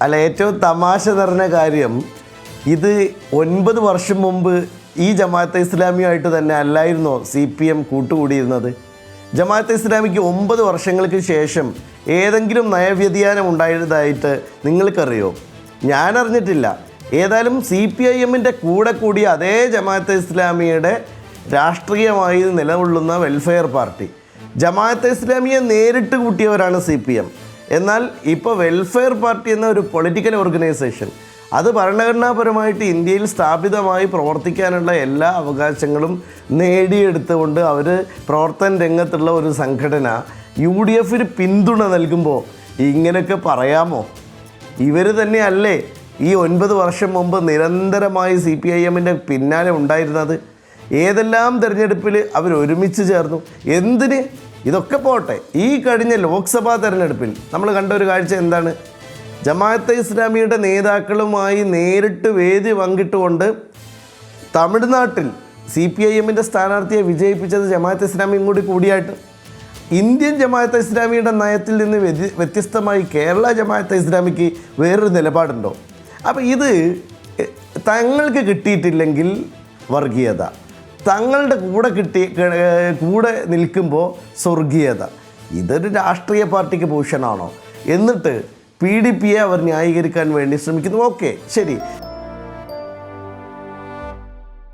അല്ല, ഏറ്റവും തമാശ നിറഞ്ഞ കാര്യം, ഇത് 9 വർഷം മുമ്പ് ഈ ജമാഅത്തെ ഇസ്ലാമിയുമായിട്ട് തന്നെ അല്ലായിരുന്നോ CPM കൂട്ടുകൂടിയിരുന്നത്? ജമാഅത്തെ ഇസ്ലാമിക്ക് 9 വർഷങ്ങൾക്ക് ശേഷം ഏതെങ്കിലും നയവ്യതിയാനം ഉണ്ടായതായിട്ട് നിങ്ങൾക്കറിയോ? ഞാനറിഞ്ഞിട്ടില്ല. ഏതായാലും CPIMൻ്റെ കൂടെ കൂടിയ അതേ ജമാഅത്തെ ഇസ്ലാമിയുടെ രാഷ്ട്രീയമായി നിലകൊള്ളുന്ന വെൽഫെയർ പാർട്ടി, ജമാഅത്തെ ഇസ്ലാമിയെ നേരിട്ട് കൂട്ടിയവരാണ് CPM. എന്നാൽ ഇപ്പോൾ വെൽഫെയർ പാർട്ടി എന്ന ഒരു പൊളിറ്റിക്കൽ ഓർഗനൈസേഷൻ, അത് ഭരണഘടനാപരമായിട്ട് ഇന്ത്യയിൽ സ്ഥാപിതമായി പ്രവർത്തിക്കാനുള്ള എല്ലാ അവകാശങ്ങളും നേടിയെടുത്തുകൊണ്ട് അവർ പ്രവർത്തന രംഗത്തുള്ള ഒരു സംഘടന UDFന് പിന്തുണ നൽകുമ്പോൾ ഇങ്ങനെയൊക്കെ പറയാമോ? ഇവർ തന്നെയല്ലേ ഈ 9 വർഷം മുമ്പ് നിരന്തരമായി CPIMൻ്റെ പിന്നാലെ ഉണ്ടായിരുന്നത്? ഏതെല്ലാം തിരഞ്ഞെടുപ്പിൽ അവർ ഒരുമിച്ച് ചേർന്നു? എന്തിന്? ഇതൊക്കെ പോട്ടെ, ഈ കഴിഞ്ഞ ലോക്സഭാ തെരഞ്ഞെടുപ്പിൽ നമ്മൾ കണ്ട ഒരു കാഴ്ച എന്താണ്? ജമാഅത്തെ ഇസ്ലാമിയുടെ നേതാക്കളുമായി നേരിട്ട് വേദി പങ്കിട്ടുകൊണ്ട് തമിഴ്നാട്ടിൽ CPIMൻ്റെ സ്ഥാനാർത്ഥിയെ വിജയിപ്പിച്ചത് ജമാഅത്തെ ഇസ്ലാമിയും കൂടി കൂടിയായിട്ട്. ഇന്ത്യൻ ജമാഅത്തെ ഇസ്ലാമിയുടെ നയത്തിൽ നിന്ന് വ്യത്യസ്തമായി കേരള ജമാഅത്തെ ഇസ്ലാമിക്ക് വേറൊരു നിലപാടുണ്ടോ? അപ്പോൾ ഇത് തങ്ങൾക്ക് കിട്ടിയിട്ടില്ലെങ്കിൽ വർഗീയത, തങ്ങളുടെ കൂടെ നിൽക്കുമ്പോൾ സ്വർഗീയത. ഇതൊരു രാഷ്ട്രീയ പാർട്ടിക്ക് ഭൂഷണമാണോ? എന്നിട്ട് PDPയെ അവർ ന്യായീകരിക്കാൻ വേണ്ടി ശ്രമിക്കുന്നു. ഓക്കെ, ശരി.